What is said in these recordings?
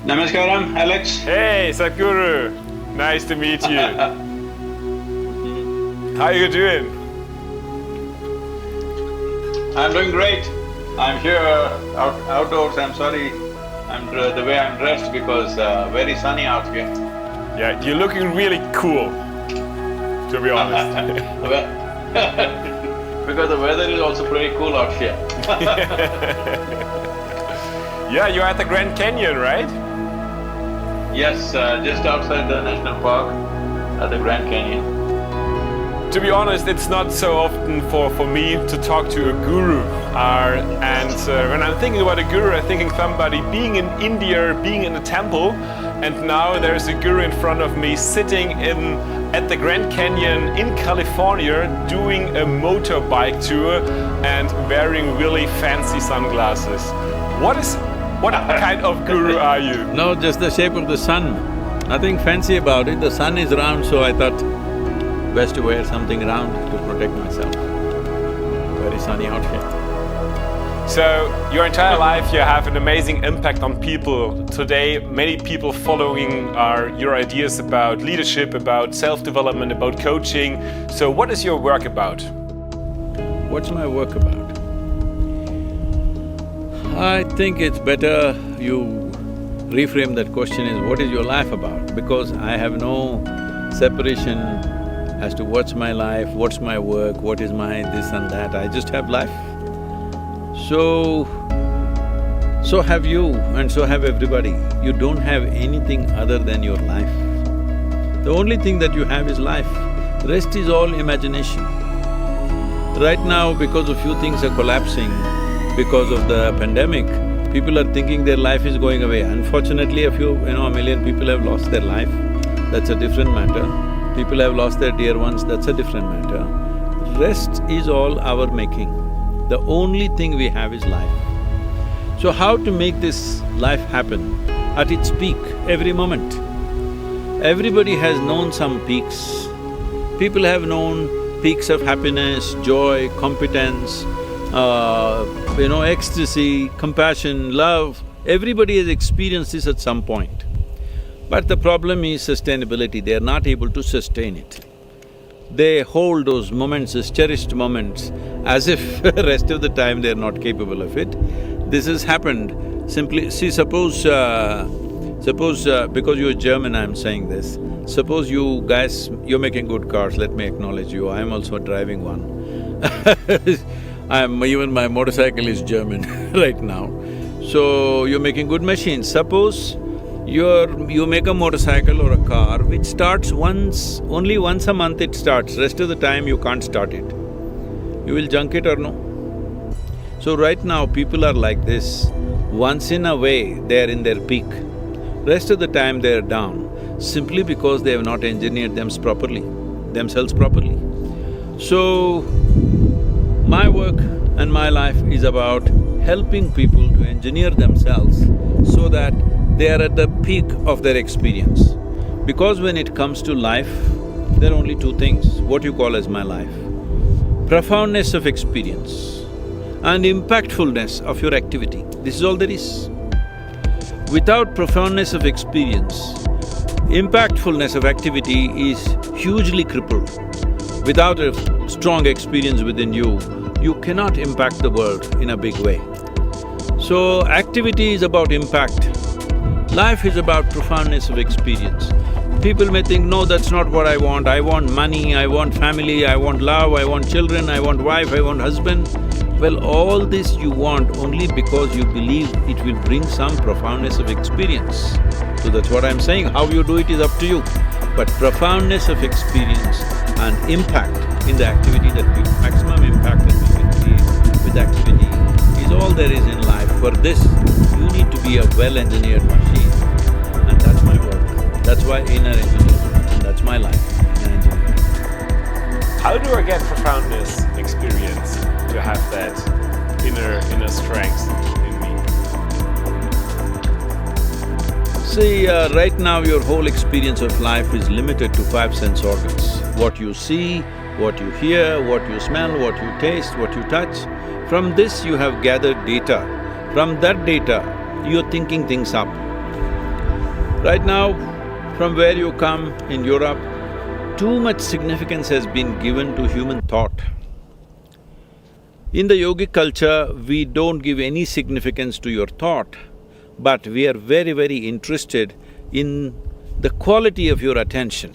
Namaskaram, Alex. Hey, Sadhguru. Nice to meet you. How are you doing? I'm doing great. I'm here outdoors. I'm sorry the way I'm dressed because very sunny out here. Yeah, you're looking really cool, to be honest. Because the weather is also pretty cool out here. Yeah, you're at the Grand Canyon, right? Yes, just outside the national park at the Grand Canyon. To be honest, it's not so often for me to talk to a guru. When I'm thinking about a guru, I'm thinking somebody being in India, being in a temple, and now there's a guru in front of me sitting at the Grand Canyon in California doing a motorbike tour and wearing really fancy sunglasses. What kind of guru are you? No, just the shape of the sun. Nothing fancy about it. The sun is round, so I thought best to wear something round to protect myself. Very sunny out here. So, your entire life you have an amazing impact on people. Today, many people following your ideas about leadership, about self-development, about coaching. So, what is your work about? What's my work about? I think it's better you reframe that question as what is your life about? Because I have no separation as to what's my life, what's my work, what is my this and that, I just have life. So have you and so have everybody. You don't have anything other than your life. The only thing that you have is life, rest is all imagination. Right now, because a few things are collapsing, because of the pandemic, people are thinking their life is going away. Unfortunately, a million people have lost their life, that's a different matter. People have lost their dear ones, that's a different matter. Rest is all our making. The only thing we have is life. So how to make this life happen at its peak, every moment? Everybody has known some peaks. People have known peaks of happiness, joy, competence, ecstasy, compassion, love. Everybody has experienced this at some point. But the problem is sustainability, they are not able to sustain it. They hold those moments as cherished moments as if the rest of the time they are not capable of it. This has happened simply… See, suppose because you're German I'm saying this, suppose you guys… you're making good cars, let me acknowledge you, I'm also driving one. Even my motorcycle is German right now. So, you're making good machines. Suppose you make a motorcycle or a car which starts only once a month it starts, rest of the time you can't start it. You will junk it or no? So right now people are like this, once in a way they are in their peak, rest of the time they are down, simply because they have not engineered themselves properly. So, my work and my life is about helping people to engineer themselves so that they are at the peak of their experience. Because when it comes to life, there are only two things, what you call as my life. Profoundness of experience and impactfulness of your activity, this is all there is. Without profoundness of experience, impactfulness of activity is hugely crippled. Without a strong experience within you, you cannot impact the world in a big way. So, activity is about impact. Life is about profoundness of experience. People may think, no, that's not what I want money, I want family, I want love, I want children, I want wife, I want husband. Well, all this you want only because you believe it will bring some profoundness of experience. So that's what I'm saying, how you do it is up to you. But profoundness of experience and impact in the activity maximum impact that we can create with activity is all there is in life. For this, you need to be a well-engineered machine, and that's my work. That's why inner engineering, and that's my life, inner engineering. How do I get profoundness experience to have that inner strength in me? See, right now your whole experience of life is limited to 5 sense organs. What you see, what you hear, what you smell, what you taste, what you touch. From this you have gathered data. From that data, you're thinking things up. Right now, from where you come in Europe, too much significance has been given to human thought. In the yogic culture, we don't give any significance to your thought, but we are very, very interested in the quality of your attention.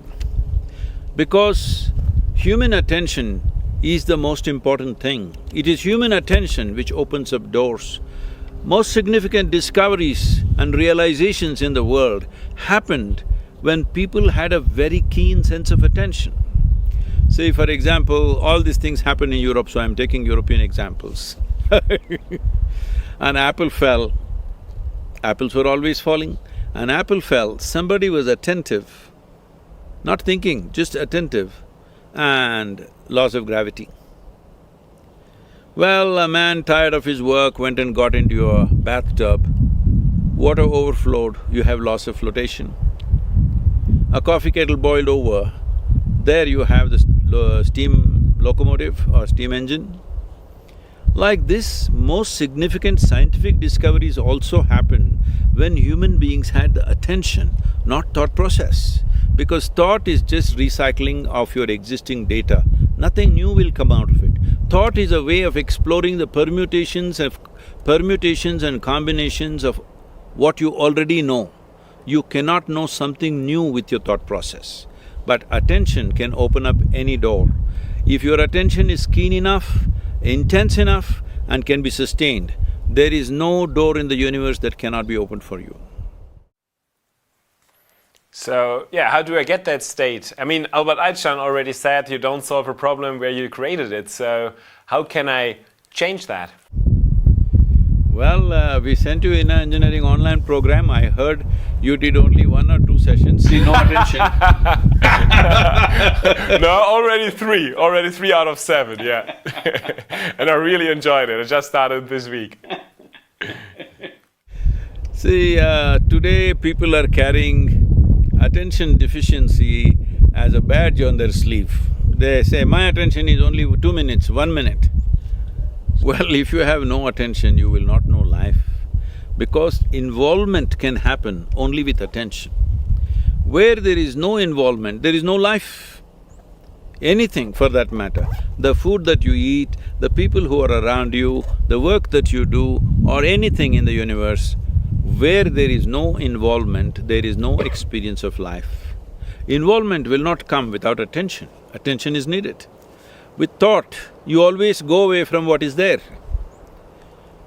Because human attention is the most important thing. It is human attention which opens up doors. Most significant discoveries and realizations in the world happened when people had a very keen sense of attention. Say, for example, all these things happen in Europe, so I'm taking European examples. An apple fell, apples were always falling. An apple fell, somebody was attentive, not thinking, just attentive, and laws of gravity. Well, a man tired of his work went and got into a bathtub, water overflowed, you have loss of flotation. A coffee kettle boiled over, there you have the steam locomotive or steam engine. Like this, most significant scientific discoveries also happened when human beings had the attention, not thought process. Because thought is just recycling of your existing data, nothing new will come out of it. Thought is a way of exploring the permutations and combinations of what you already know. You cannot know something new with your thought process. But attention can open up any door. If your attention is keen enough, intense enough and can be sustained, there is no door in the universe that cannot be opened for you. So, yeah, how do I get that state? I mean, Albert Einstein already said you don't solve a problem where you created it, so how can I change that? Well, we sent you in an engineering online program. I heard you did only 1 or 2 sessions. See, no attention. No, already three out of 7, yeah. And I really enjoyed it. I just started this week. See, today people are carrying attention deficiency as a badge on their sleeve. They say, my attention is only 2 minutes, 1 minute. Well, if you have no attention, you will not know life. Because involvement can happen only with attention. Where there is no involvement, there is no life. Anything for that matter. The food that you eat, the people who are around you, the work that you do, or anything in the universe, where there is no involvement, there is no experience of life. Involvement will not come without attention. Attention is needed. With thought, you always go away from what is there.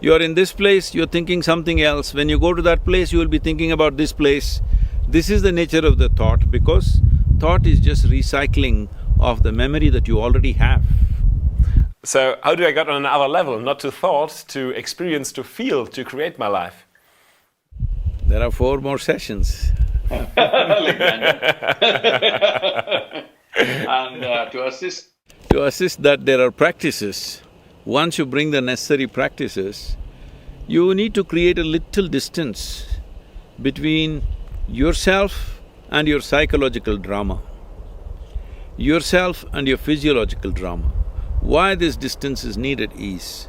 You are in this place, you're thinking something else. When you go to that place, you will be thinking about this place. This is the nature of the thought, because thought is just recycling of the memory that you already have. So how do I get on another level, not to thought, to experience, to feel, to create my life? There are 4 more sessions. And to assist that, there are practices. Once you bring the necessary practices, you need to create a little distance between yourself and your psychological drama, yourself and your physiological drama. Why this distance is needed is,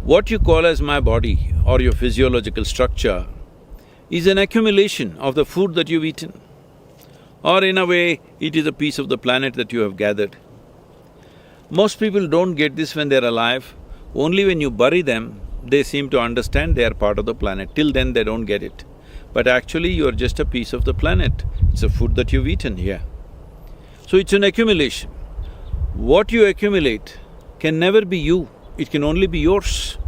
what you call as my body or your physiological structure is an accumulation of the food that you've eaten. Or in a way, it is a piece of the planet that you have gathered. Most people don't get this when they're alive. Only when you bury them, they seem to understand they are part of the planet. Till then, they don't get it. But actually, you're just a piece of the planet. It's a food that you've eaten here. So it's an accumulation. What you accumulate can never be you, it can only be yours.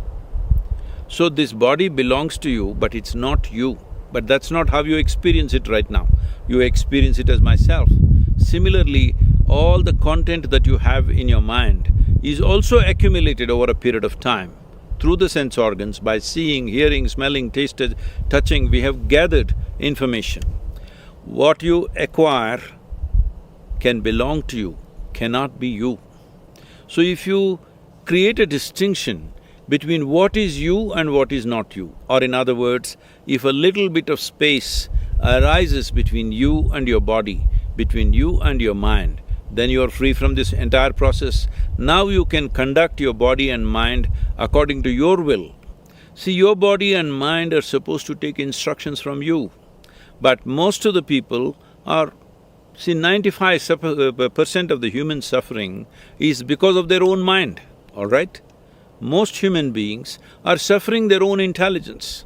So this body belongs to you, but it's not you. But that's not how you experience it right now. You experience it as myself. Similarly, all the content that you have in your mind is also accumulated over a period of time. Through the sense organs, by seeing, hearing, smelling, tasting, touching, we have gathered information. What you acquire can belong to you, cannot be you. So if you create a distinction between what is you and what is not you, or in other words, if a little bit of space arises between you and your body, between you and your mind, then you are free from this entire process. Now you can conduct your body and mind according to your will. See, your body and mind are supposed to take instructions from you, But most of the people are… See, 95% of the human suffering is because of their own mind, all right? Most human beings are suffering their own intelligence.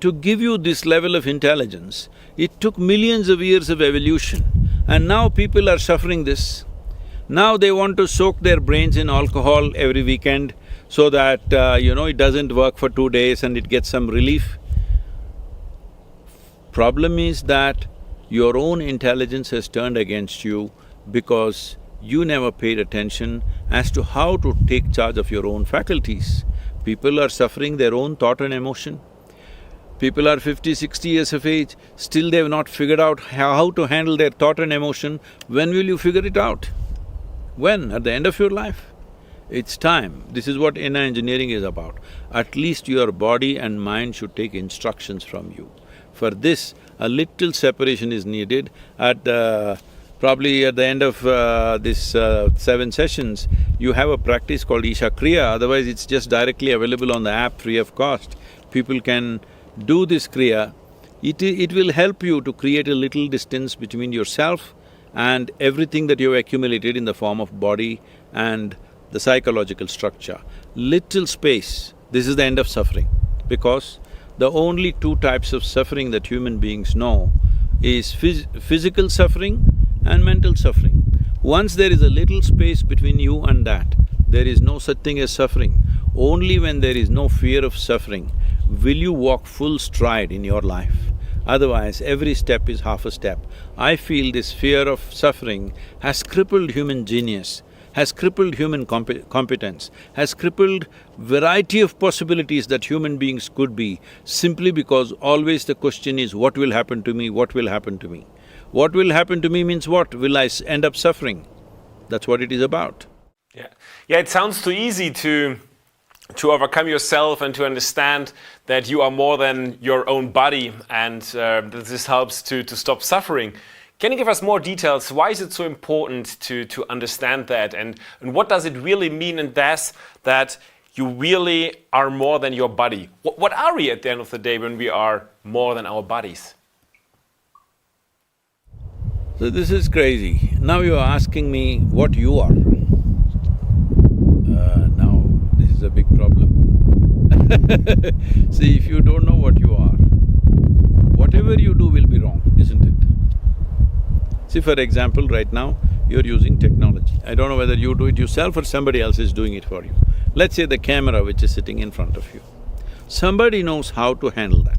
To give you this level of intelligence, it took millions of years of evolution, and now people are suffering this. Now they want to soak their brains in alcohol every weekend so that, it doesn't work for 2 days and it gets some relief. Problem is that your own intelligence has turned against you because you never paid attention as to how to take charge of your own faculties. People are suffering their own thought and emotion. People are 50, 60 years of age, still they've not figured out how to handle their thought and emotion. When will you figure it out? When? At the end of your life? It's time. This is what inner engineering is about. At least your body and mind should take instructions from you. For this, a little separation is needed. Probably at the end of this 7 sessions, you have a practice called Isha Kriya, otherwise it's just directly available on the app free of cost. People can do this Kriya. It will help you to create a little distance between yourself and everything that you've accumulated in the form of body and the psychological structure. Little space, this is the end of suffering, because the only 2 types of suffering that human beings know is physical suffering and mental suffering. Once there is a little space between you and that, there is no such thing as suffering. Only when there is no fear of suffering will you walk full stride in your life. Otherwise, every step is half a step. I feel this fear of suffering has crippled human genius, has crippled human competence, has crippled variety of possibilities that human beings could be, simply because always the question is, what will happen to me, what will happen to me? What will happen to me means what? Will I end up suffering? That's what it is about. Yeah, it sounds too easy to overcome yourself and to understand that you are more than your own body, and that this helps to stop suffering. Can you give us more details? Why is it so important to understand that, and what does it really mean in this, that you really are more than your body? What are we at the end of the day when we are more than our bodies? So this is crazy. Now you are asking me what you are. Now this is a big problem. See, if you don't know what you are, whatever you do will be wrong, isn't it? See, for example, right now, you're using technology. I don't know whether you do it yourself or somebody else is doing it for you. Let's say the camera which is sitting in front of you. Somebody knows how to handle that.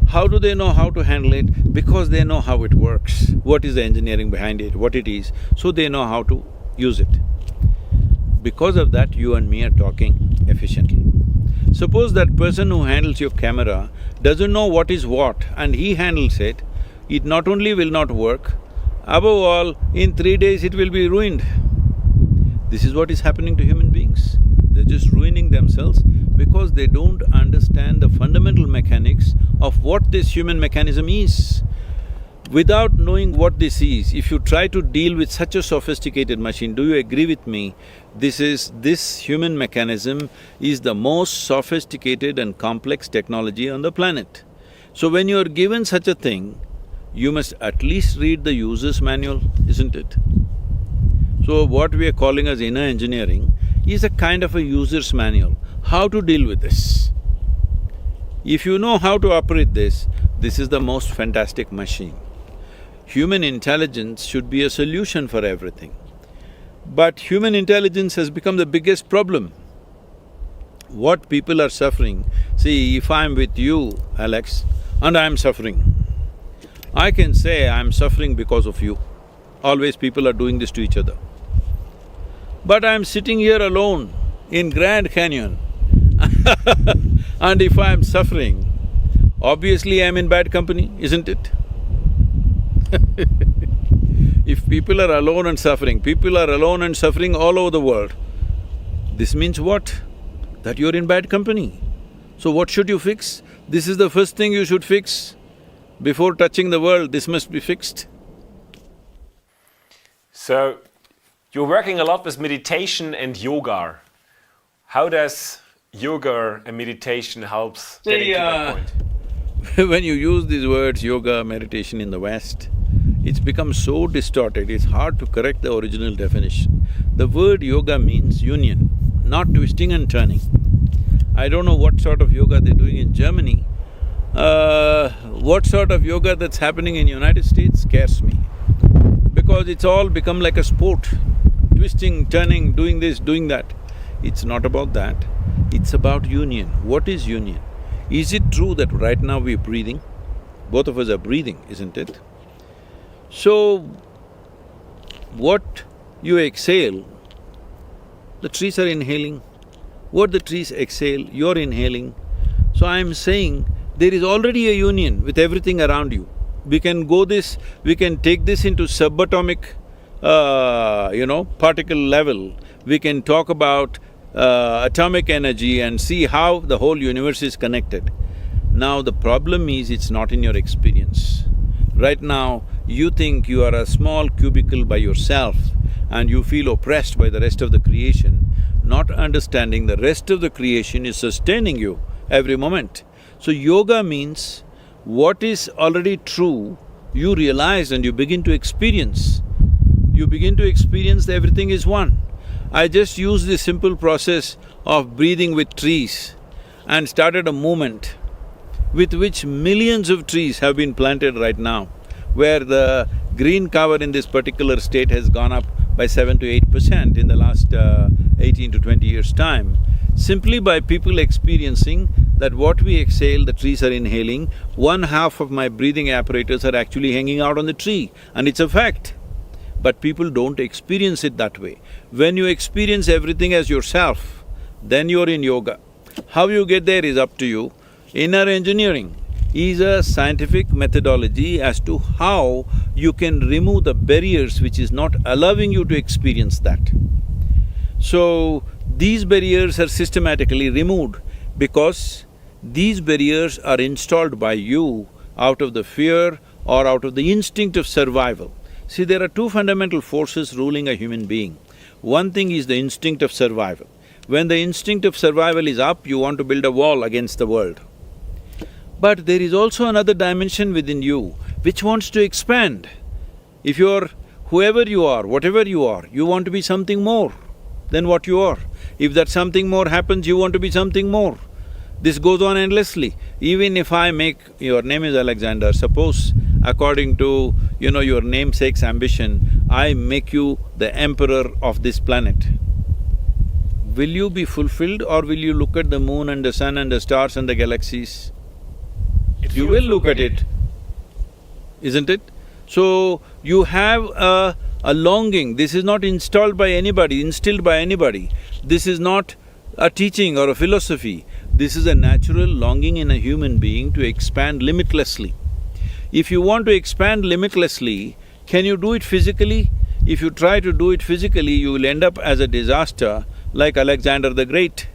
How do they know how to handle it? Because they know how it works, what is the engineering behind it, what it is, so they know how to use it. Because of that, you and me are talking efficiently. Suppose that person who handles your camera doesn't know what is what and he handles it, it not only will not work, above all, in 3 days it will be ruined. This is what is happening to human beings. They're just ruining themselves because they don't understand the fundamental mechanics of what this human mechanism is. Without knowing what this is, if you try to deal with such a sophisticated machine, do you agree with me? This human mechanism is the most sophisticated and complex technology on the planet. So when you are given such a thing, you must at least read the user's manual, isn't it? So what we are calling as inner engineering is a kind of a user's manual, how to deal with this. If you know how to operate this is the most fantastic machine. Human intelligence should be a solution for everything. But human intelligence has become the biggest problem. What people are suffering… See, if I'm with you, Alex, and I'm suffering, I can say I'm suffering because of you. Always people are doing this to each other. But I'm sitting here alone in Grand Canyon and if I'm suffering, obviously I'm in bad company, isn't it? If people are alone and suffering, people are alone and suffering all over the world, this means what? That you're in bad company. So what should you fix? This is the first thing you should fix. Before touching the world, this must be fixed. So, you're working a lot with meditation and yoga. How does yoga and meditation helps getting to that point? When you use these words, yoga, meditation in the West, it's become so distorted, it's hard to correct the original definition. The word yoga means union, not twisting and turning. I don't know what sort of yoga they're doing in Germany. What sort of yoga that's happening in United States scares me, because it's all become like a sport, twisting, turning, doing this, doing that. It's not about that, it's about union. What is union? Is it true that right now we're breathing? Both of us are breathing, isn't it? So, what you exhale, the trees are inhaling. What the trees exhale, you're inhaling. So I'm saying there is already a union with everything around you. We can take this into subatomic, particle level. We can talk about atomic energy and see how the whole universe is connected. Now the problem is it's not in your experience. Right now, you think you are a small cubicle by yourself and you feel oppressed by the rest of the creation, not understanding the rest of the creation is sustaining you every moment. So yoga means what is already true, you realize and you begin to experience. You begin to experience that everything is one. I just used this simple process of breathing with trees and started a movement with which millions of trees have been planted right now, where the green cover in this particular state has gone up by 7 to 8% in the last 18 to 20 years' time, simply by people experiencing that what we exhale, the trees are inhaling. One half of my breathing apparatus are actually hanging out on the tree, and it's a fact. But people don't experience it that way. When you experience everything as yourself, then you're in yoga. How you get there is up to you. Inner engineering is a scientific methodology as to how you can remove the barriers which is not allowing you to experience that. So, these barriers are systematically removed because these barriers are installed by you out of the fear or out of the instinct of survival. See, there are two fundamental forces ruling a human being. One thing is the instinct of survival. When the instinct of survival is up, you want to build a wall against the world. But there is also another dimension within you which wants to expand. If you're whoever you are, whatever you are, you want to be something more than what you are. If that something more happens, you want to be something more. This goes on endlessly. Even if I make… your name is Alexander, suppose according to, your namesake's ambition, I make you the emperor of this planet. Will you be fulfilled or will you look at the moon and the sun and the stars and the galaxies? You will look at it, isn't it? So, you have a longing. This is not installed by anybody, instilled by anybody. This is not a teaching or a philosophy. This is a natural longing in a human being to expand limitlessly. If you want to expand limitlessly, can you do it physically? If you try to do it physically, you will end up as a disaster like Alexander the Great,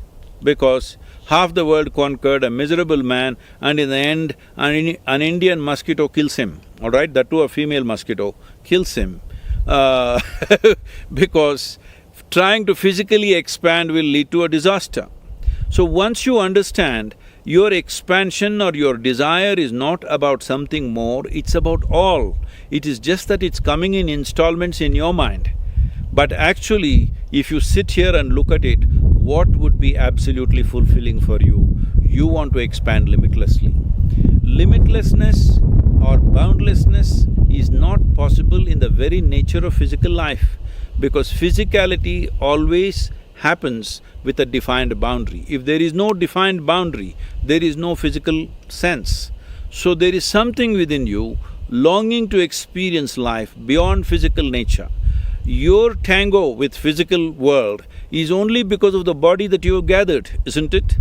because half the world conquered, a miserable man, and in the end, an Indian mosquito kills him, all right? That too a female mosquito kills him because trying to physically expand will lead to a disaster. So once you understand your expansion or your desire is not about something more, it's about all. It is just that it's coming in installments in your mind. But actually, if you sit here and look at it, what would be absolutely fulfilling for you? You want to expand limitlessly. Limitlessness or boundlessness is not possible in the very nature of physical life, because physicality always happens with a defined boundary. If there is no defined boundary, there is no physical sense. So there is something within you longing to experience life beyond physical nature. Your tango with physical world is only because of the body that you have gathered, isn't it?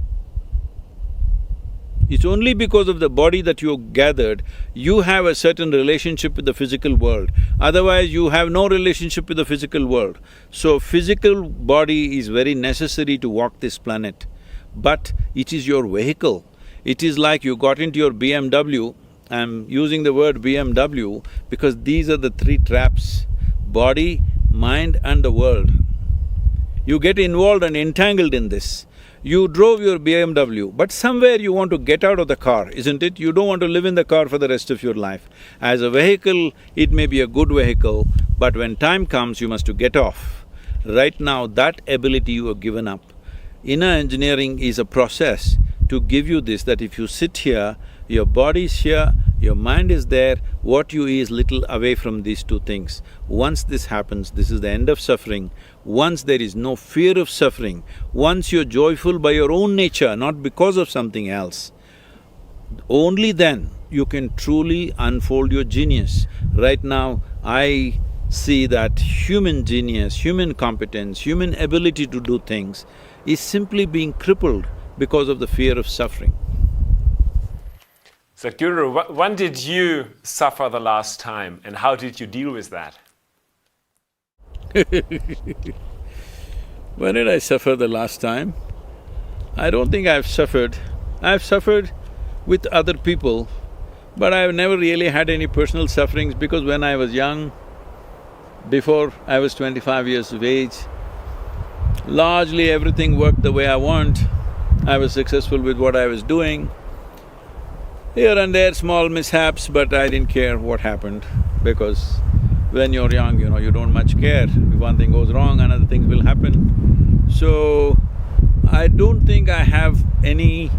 It's only because of the body that you have gathered, you have a certain relationship with the physical world. Otherwise, you have no relationship with the physical world. So, physical body is very necessary to walk this planet, but it is your vehicle. It is like you got into your BMW. I'm using the word BMW because these are the three traps: body, mind and the world. You get involved and entangled in this. You drove your BMW, but somewhere you want to get out of the car, isn't it? You don't want to live in the car for the rest of your life. As a vehicle, it may be a good vehicle, but when time comes, you must to get off. Right now, that ability you have given up. Inner engineering is a process to give you this, that if you sit here, your body is here, your mind is there, what you is little away from these two things. Once this happens, this is the end of suffering. Once there is no fear of suffering, once you're joyful by your own nature, not because of something else, only then you can truly unfold your genius. Right now, I see that human genius, human competence, human ability to do things is simply being crippled because of the fear of suffering. Sadhguru, when did you suffer the last time and how did you deal with that? When did I suffer the last time? I don't think I've suffered. I've suffered with other people, but I've never really had any personal sufferings because when I was young, before I was 25 years of age, largely everything worked the way I want. I was successful with what I was doing. Here and there small mishaps, but I didn't care what happened because when you're young, you don't much care. If one thing goes wrong, another thing will happen. So, I don't think I have any…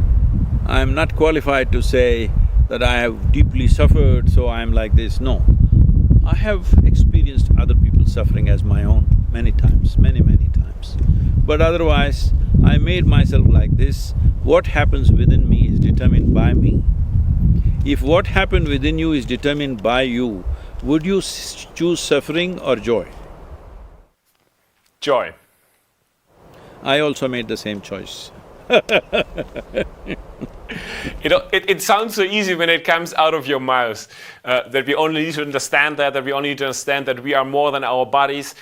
I'm not qualified to say that I have deeply suffered, so I'm like this, no. I have experienced other people's suffering as my own many times, many times. But otherwise, I made myself like this. What happens within me is determined by me. If what happened within you is determined by you, would you choose suffering or joy? Joy. I also made the same choice. It sounds so easy when it comes out of your mouth, that we only need to understand that we only need to understand that we are more than our bodies.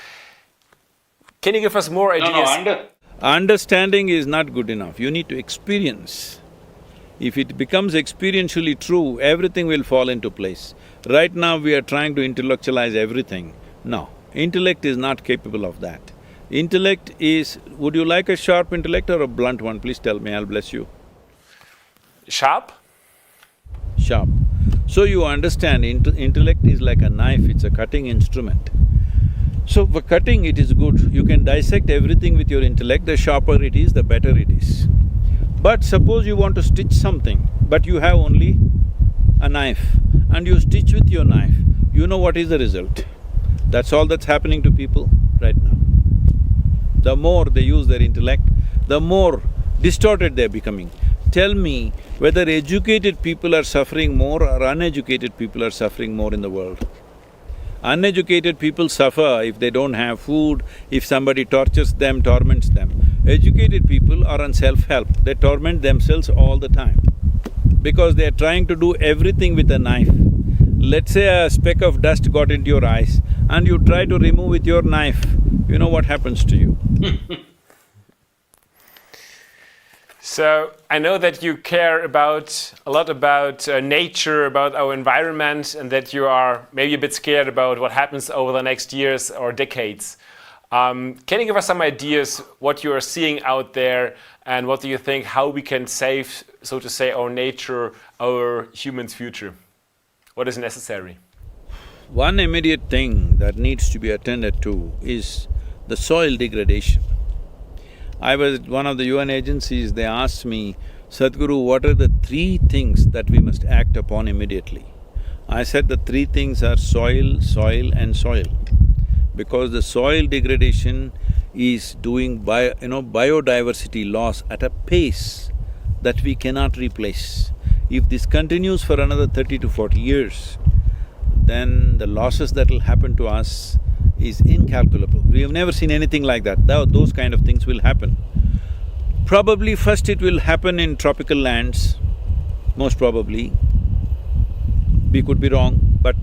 Can you give us more ideas? Understanding is not good enough, you need to experience. If it becomes experientially true, everything will fall into place. Right now we are trying to intellectualize everything. No, intellect is not capable of that. Intellect is… would you like a sharp intellect or a blunt one? Please tell me, I'll bless you. Sharp? Sharp. So you understand, intellect is like a knife, it's a cutting instrument. So for cutting it is good, you can dissect everything with your intellect, the sharper it is, the better it is. But suppose you want to stitch something, but you have only a knife and you stitch with your knife, you know what is the result. That's all that's happening to people right now. The more they use their intellect, the more distorted they're becoming. Tell me whether educated people are suffering more or uneducated people are suffering more in the world. Uneducated people suffer if they don't have food, if somebody tortures them, torments them. Educated people are on self-help, they torment themselves all the time because they're trying to do everything with a knife. Let's say a speck of dust got into your eyes and you try to remove with your knife, you know what happens to you. So, I know that you care a lot about nature, about our environment, and that you are maybe a bit scared about what happens over the next years or decades. Can you give us some ideas what you are seeing out there and what do you think, how we can save, so to say, our nature, our human's future? What is necessary? One immediate thing that needs to be attended to is the soil degradation. I was at one of the UN agencies, they asked me, Sadhguru, what are the three things that we must act upon immediately? I said the three things are soil, soil and soil. Because the soil degradation is doing biodiversity loss at a pace that we cannot replace. If this continues for another 30 to 40 years, then the losses that will happen to us is incalculable. We have never seen anything like that, those kind of things will happen. Probably first it will happen in tropical lands, most probably. We could be wrong, but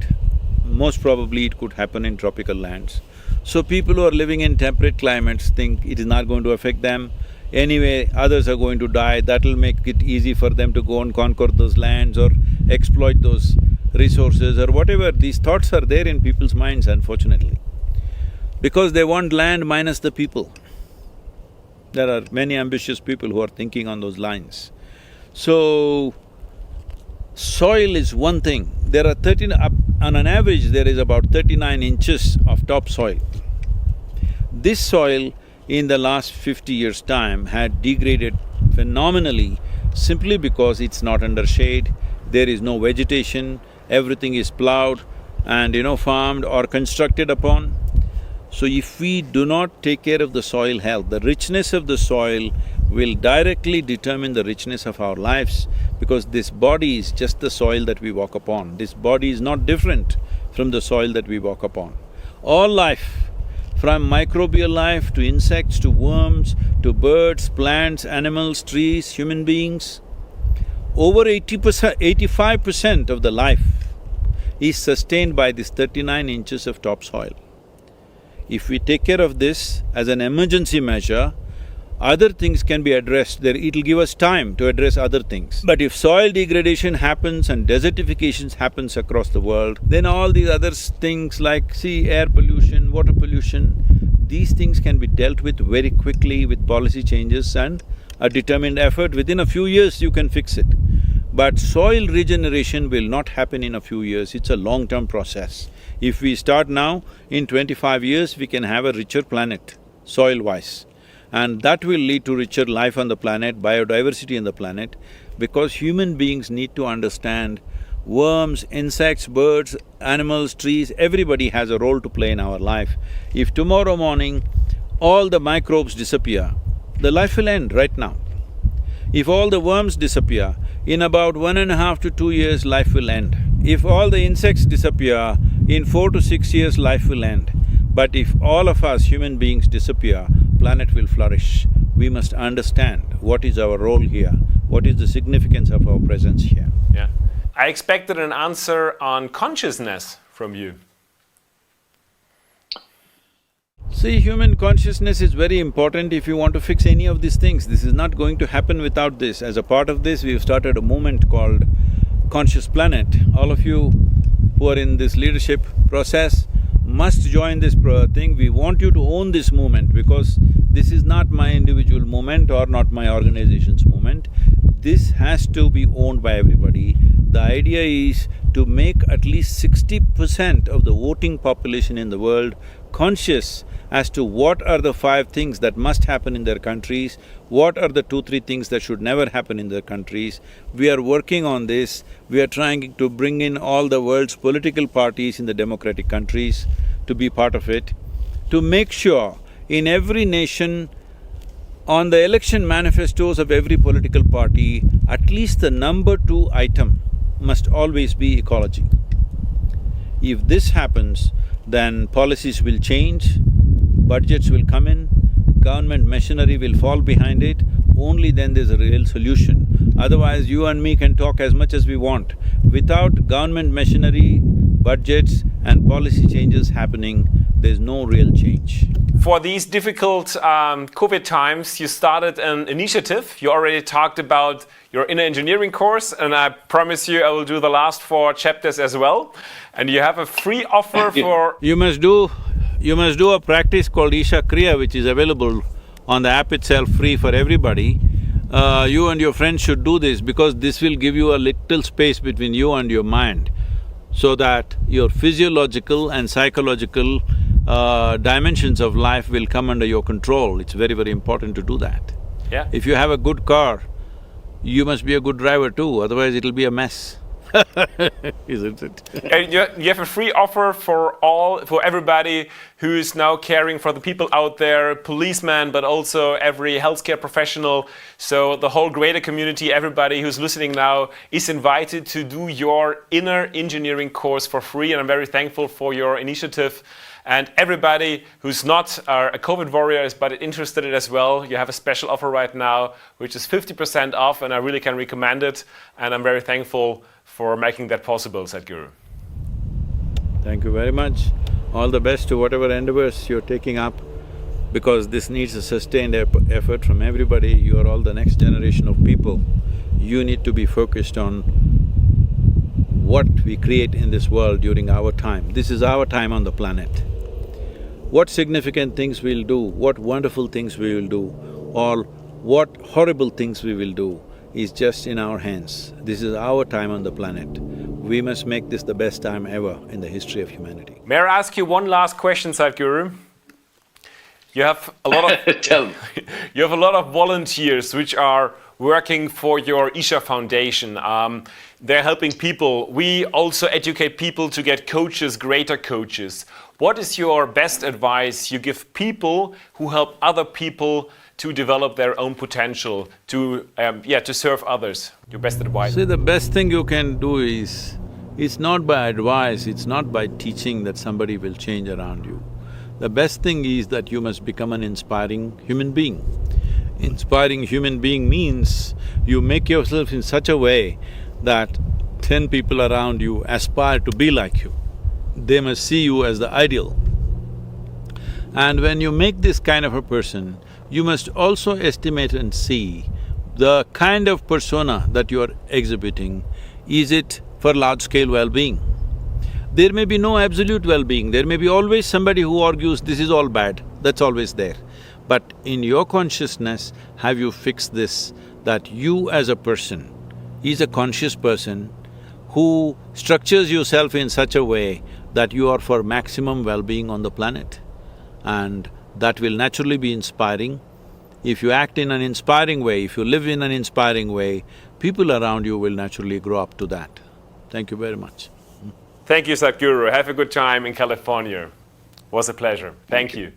most probably it could happen in tropical lands. So people who are living in temperate climates think it is not going to affect them. Anyway, others are going to die, that'll make it easy for them to go and conquer those lands or exploit those resources or whatever. These thoughts are there in people's minds, unfortunately, because they want land minus the people. There are many ambitious people who are thinking on those lines. So, soil is one thing. There are on an average, there is about 39 inches of topsoil. This soil in the last 50 years' time had degraded phenomenally simply because it's not under shade, there is no vegetation, everything is plowed and farmed or constructed upon. So if we do not take care of the soil health, the richness of the soil will directly determine the richness of our lives, because this body is just the soil that we walk upon. This body is not different from the soil that we walk upon. All life, from microbial life to insects to worms to birds, plants, animals, trees, human beings, over 85% of the life is sustained by this 39 inches of topsoil. If we take care of this as an emergency measure, other things can be addressed, it'll give us time to address other things. But if soil degradation happens and desertification happens across the world, then all these other things like, air pollution, water pollution, these things can be dealt with very quickly with policy changes and a determined effort. Within a few years you can fix it. But soil regeneration will not happen in a few years, it's a long-term process. If we start now, in 25 years we can have a richer planet, soil-wise. And that will lead to richer life on the planet, biodiversity on the planet, because human beings need to understand worms, insects, birds, animals, trees, everybody has a role to play in our life. If tomorrow morning all the microbes disappear, the life will end right now. If all the worms disappear, in about 1.5 to 2 years life will end. If all the insects disappear, in 4 to 6 years life will end. But if all of us human beings disappear, planet will flourish. We must understand what is our role here, what is the significance of our presence here. Yeah. I expected an answer on consciousness from you. See, human consciousness is very important if you want to fix any of these things. This is not going to happen without this. As a part of this, we've started a movement called Conscious Planet. All of you who are in this leadership process must join this thing. We want you to own this movement, because this is not my individual movement or not my organization's movement. This has to be owned by everybody. The idea is to make at least 60% of the voting population in the world conscious as to what are the 5 things that must happen in their countries, what are the 2-3 things that should never happen in their countries. We are working on this. We are trying to bring in all the world's political parties in the democratic countries to be part of it, to make sure in every nation, on the election manifestos of every political party, at least the number 2 item must always be ecology. If this happens, then policies will change, budgets will come in, government machinery will fall behind it, only then there's a real solution. Otherwise, you and me can talk as much as we want. Without government machinery, budgets and policy changes happening, there's no real change. For these difficult COVID times, you started an initiative. You already talked about your inner engineering course, and I promise you I will do the last 4 chapters as well. And you have a free offer for… You must do a practice called Isha Kriya, which is available on the app itself, free for everybody. You and your friends should do this, because this will give you a little space between you and your mind, so that your physiological and psychological dimensions of life will come under your control. It's very, very important to do that. Yeah. If you have a good car, you must be a good driver too, otherwise it'll be a mess. Isn't it? And you have a free offer for everybody who is now caring for the people out there, policemen, but also every healthcare professional. So the whole greater community, everybody who's listening now is invited to do your inner engineering course for free, and I'm very thankful for your initiative. And everybody who's not a COVID warrior but interested in it as well, you have a special offer right now, which is 50% off, and I really can recommend it. And I'm very thankful for making that possible, Sadhguru. Thank you very much. All the best to whatever endeavors you're taking up, because this needs a sustained effort from everybody. You are all the next generation of people. You need to be focused on what we create in this world during our time. This is our time on the planet. What significant things we'll do, what wonderful things we will do, or what horrible things we will do is just in our hands. This is our time on the planet. We must make this the best time ever in the history of humanity. May I ask you one last question, Sadhguru? You have a lot of… Tell me. You have a lot of volunteers which are working for your Isha Foundation. They're helping people. We also educate people to get coaches, greater coaches. What is your best advice you give people who help other people to develop their own potential, to serve others? Your best advice? See, the best thing you can do is, it's not by advice, it's not by teaching that somebody will change around you. The best thing is that you must become an inspiring human being. Inspiring human being means you make yourself in such a way that 10 people around you aspire to be like you. They must see you as the ideal. And when you make this kind of a person, you must also estimate and see the kind of persona that you are exhibiting, is it for large-scale well-being? There may be no absolute well-being, there may be always somebody who argues this is all bad, that's always there. But in your consciousness, have you fixed this, that you as a person is a conscious person who structures yourself in such a way that you are for maximum well-being on the planet? And that will naturally be inspiring. If you act in an inspiring way, if you live in an inspiring way, people around you will naturally grow up to that. Thank you very much. Thank you, Sadhguru. Have a good time in California. Was a pleasure. Thank you.